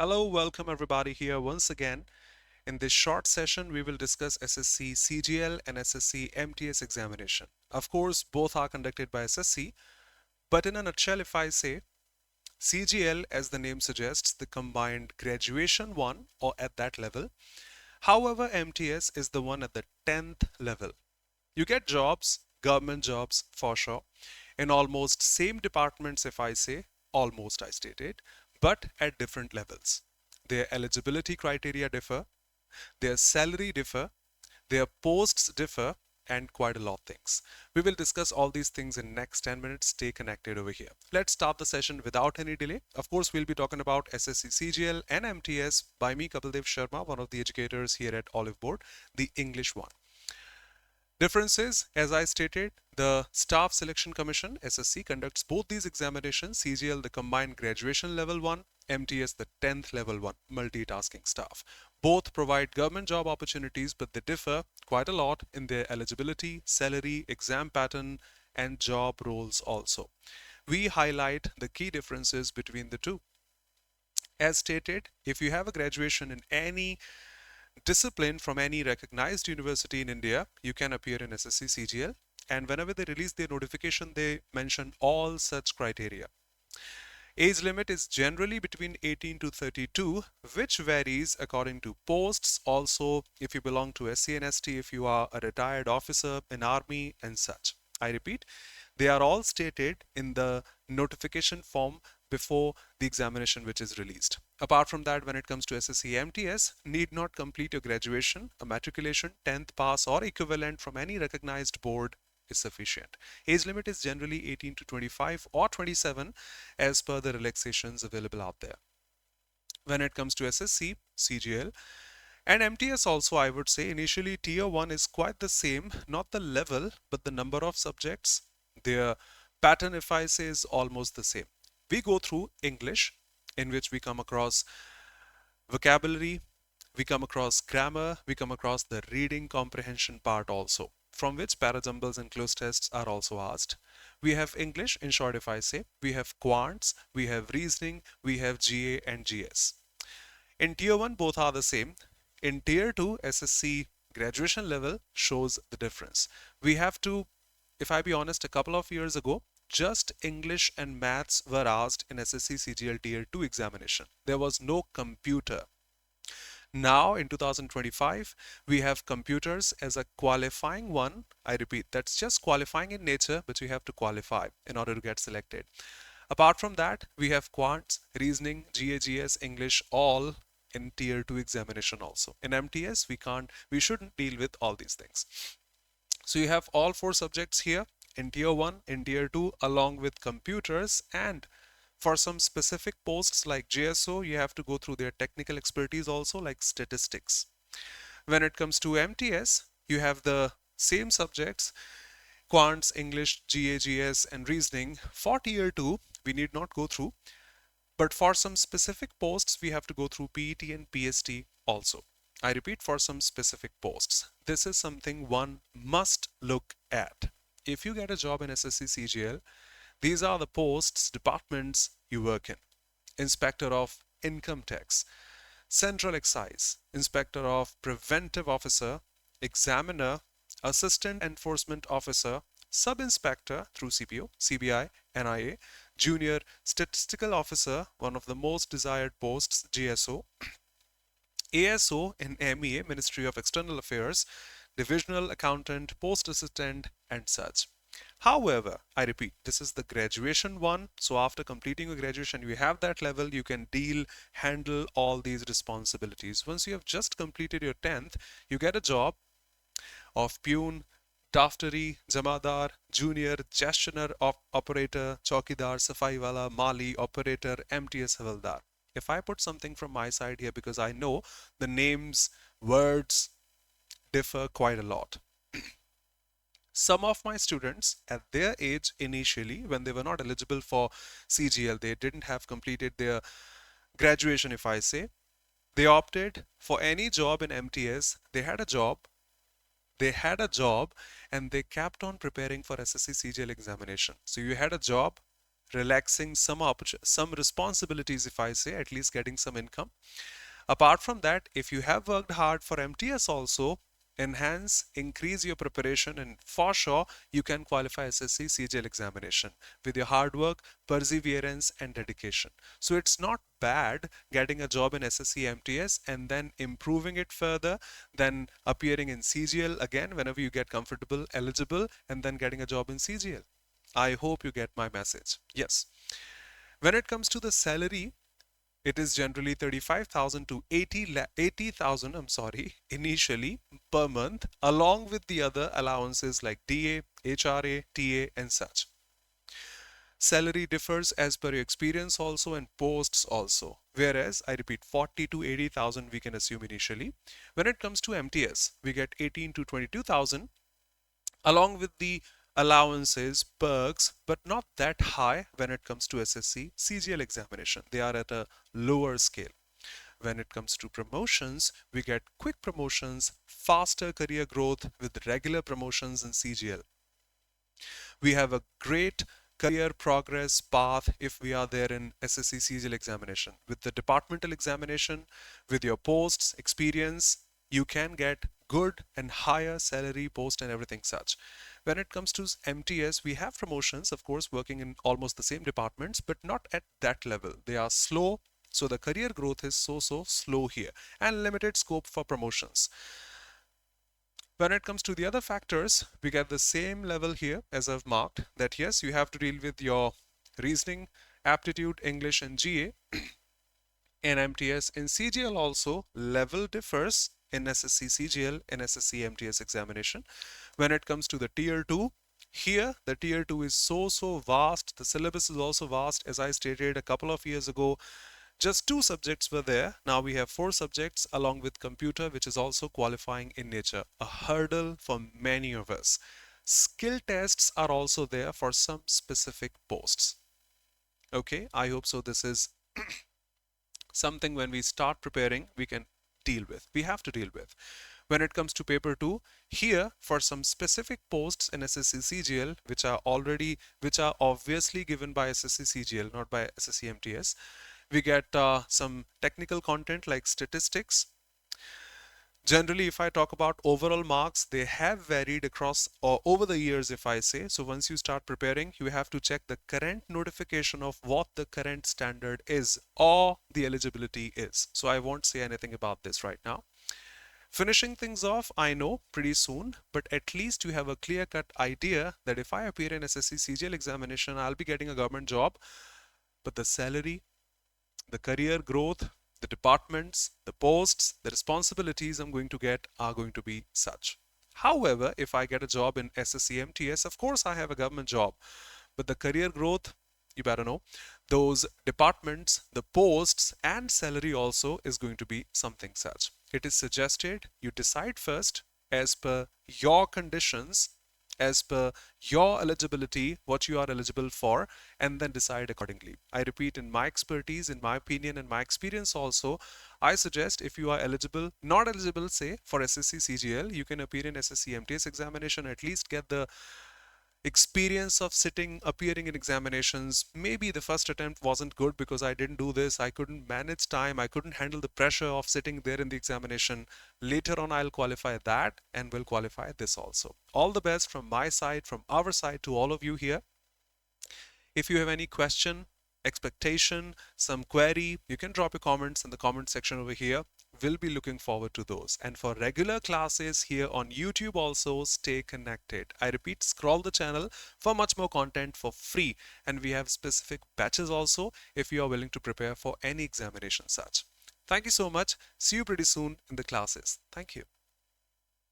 Hello, welcome everybody here once again. In this short session, we will discuss SSC CGL and SSC MTS examination. Of course, both are conducted by SSC, but in a nutshell, if I say CGL, as the name suggests, the combined graduation one or at that level. However, MTS is the one at the 10th level. You get jobs, government jobs for sure, in almost same departments if I say, almost I stated, but at different levels. Their eligibility criteria differ, their salary differ, their posts differ, and quite a lot of things. We will discuss all these things in next 10 minutes. Stay connected over here. Let's start the session without any delay. Of course, we'll be talking about SSC CGL and MTS by me, Kapildev Sharma, one of the educators here at Olive Board, the English one. Differences, as I stated, the Staff Selection Commission, SSC, conducts both these examinations, CGL the combined graduation level 1, MTS the 10th level 1, multitasking staff. Both provide government job opportunities, but they differ quite a lot in their eligibility, salary, exam pattern, and job roles also. We highlight the key differences between the two. As stated, if you have a graduation in any discipline from any recognized university in India, you can appear in SSC CGL, and whenever they release their notification, they mention all such criteria. Age limit is generally between 18 to 32, which varies according to posts. Also, if you belong to SC and ST, if you are a retired officer in army and such. I repeat, they are all stated in the notification form before the examination which is released. Apart from that, when it comes to SSC MTS, need not complete your graduation, a matriculation, 10th pass or equivalent from any recognized board is sufficient. Age limit is generally 18 to 25 or 27 as per the relaxations available out there. When it comes to SSC, CGL, and MTS also, I would say initially tier 1 is quite the same, not the level, but the number of subjects. Their pattern, if I say, is almost the same. We go through English, in which we come across vocabulary, we come across grammar, we come across the reading comprehension part also, from which parajumbles and close tests are also asked. We have English, in short if I say, we have quants, we have reasoning, we have GA and GS. In tier 1 both are the same. In tier 2 SSC graduation level shows the difference. We have to, if I be honest, a couple of years ago, just English and maths were asked in SSC CGL Tier 2 examination. There was no computer. Now in 2025, we have computers as a qualifying one. I repeat, that's just qualifying in nature, but you have to qualify in order to get selected. Apart from that, we have quants, reasoning, GAGS, English, all in Tier 2 examination also. In MTS, we shouldn't deal with all these things. So you have all 4 subjects here in tier 1, in tier 2, along with computers, and for some specific posts like JSO, you have to go through their technical expertise also, like statistics. When it comes to MTS, you have the same subjects, quants, English, GAGS, and reasoning. For tier 2, we need not go through, but for some specific posts, we have to go through PET and PST also. I repeat, for some specific posts. This is something one must look at. If you get a job in SSC CGL, these are the posts, departments you work in. Inspector of Income Tax, Central Excise, Inspector of Preventive Officer, Examiner, Assistant Enforcement Officer, Sub-Inspector through CPO, CBI, NIA, Junior Statistical Officer, one of the most desired posts, GSO, ASO in MEA, Ministry of External Affairs, Divisional Accountant, Post Assistant, and such. However, I repeat, this is the graduation one. So after completing your graduation, you have that level, you can handle all these responsibilities. Once you have just completed your 10th, you get a job of Pune, Daftari, Jamadar, Junior, Gestioner of Operator, Chaukidar, Safaiwala, Mali, Operator, MTS Havildar. If I put something from my side here, because I know the names, words differ quite a lot. Some of my students at their age initially, when they were not eligible for CGL, they didn't have completed their graduation, if I say, they opted for any job in MTS. They had a job and they kept on preparing for SSC CGL examination. So you had a job relaxing some responsibilities, if I say, at least getting some income. Apart from that, if you have worked hard for MTS also, enhance, increase your preparation, and for sure you can qualify SSC CGL examination with your hard work, perseverance, and dedication. So it's not bad getting a job in SSC MTS and then improving it further, then appearing in CGL again whenever you get comfortable, eligible, and then getting a job in CGL. I hope you get my message. Yes. When it comes to the salary, it is generally 35,000 to 80,000, I'm sorry, initially per month, along with the other allowances like DA, HRA, TA, and such. Salary differs as per your experience also and posts also. Whereas, I repeat, 40 to 80,000 we can assume initially. When it comes to MTS, we get 18 to 22,000 along with the allowances, perks, but not that high when it comes to SSC CGL examination. They are at a lower scale. When it comes to promotions, we get quick promotions, faster career growth with regular promotions in CGL. We have a great career progress path if we are there in SSC CGL examination. With the departmental examination, with your posts, experience, you can get good and higher salary, post, and everything such. When it comes to MTS, we have promotions, of course, working in almost the same departments, but not at that level. They are slow, so the career growth is so slow here, and limited scope for promotions. When it comes to the other factors, we get the same level here as I've marked, that yes, you have to deal with your reasoning, aptitude, English, and GA. In MTS, in CGL also, level differs in SSC CGL and SSC MTS examination. When it comes to the Tier 2, here the Tier 2 is so vast. The syllabus is also vast. As I stated a couple of years ago, just 2 subjects were there. Now we have 4 subjects along with computer, which is also qualifying in nature, a hurdle for many of us. Skill tests are also there for some specific posts. Okay, I hope so. This is something when we start preparing, we can deal with. We have to deal with. When it comes to paper 2, here for some specific posts in SSC CGL, which are obviously given by SSC CGL, not by SSC MTS, we get some technical content like statistics. Generally, if I talk about overall marks, they have varied across or over the years, if I say. So once you start preparing, you have to check the current notification of what the current standard is or the eligibility is. So I won't say anything about this right now. Finishing things off, I know pretty soon, but at least you have a clear-cut idea that if I appear in SSC CGL examination, I'll be getting a government job, but the salary, the career growth, the departments, the posts, the responsibilities I'm going to get are going to be such. However, if I get a job in SSC MTS, of course I have a government job, but the career growth, you better know, those departments, the posts, and salary also is going to be something such. It is suggested you decide first as per your conditions, as per your eligibility, what you are eligible for, and then decide accordingly. I repeat, in my expertise, in my opinion, and my experience also, I suggest if you are eligible, not eligible, say, for SSC CGL, you can appear in SSC MTS examination, at least get the experience of appearing in examinations. Maybe the first attempt wasn't good because I didn't do this, I couldn't manage time, I couldn't handle the pressure of sitting there in the examination. Later on I'll qualify that and will qualify this also. All the best from my side, from our side, to all of you here. If you have any question, expectation, some query, you can drop your comments in the comment section over here. We'll be looking forward to those. And for regular classes here on YouTube also, stay connected. I repeat, scroll the channel for much more content for free. And we have specific batches also if you are willing to prepare for any examination such. Thank you so much. See you pretty soon in the classes. Thank you.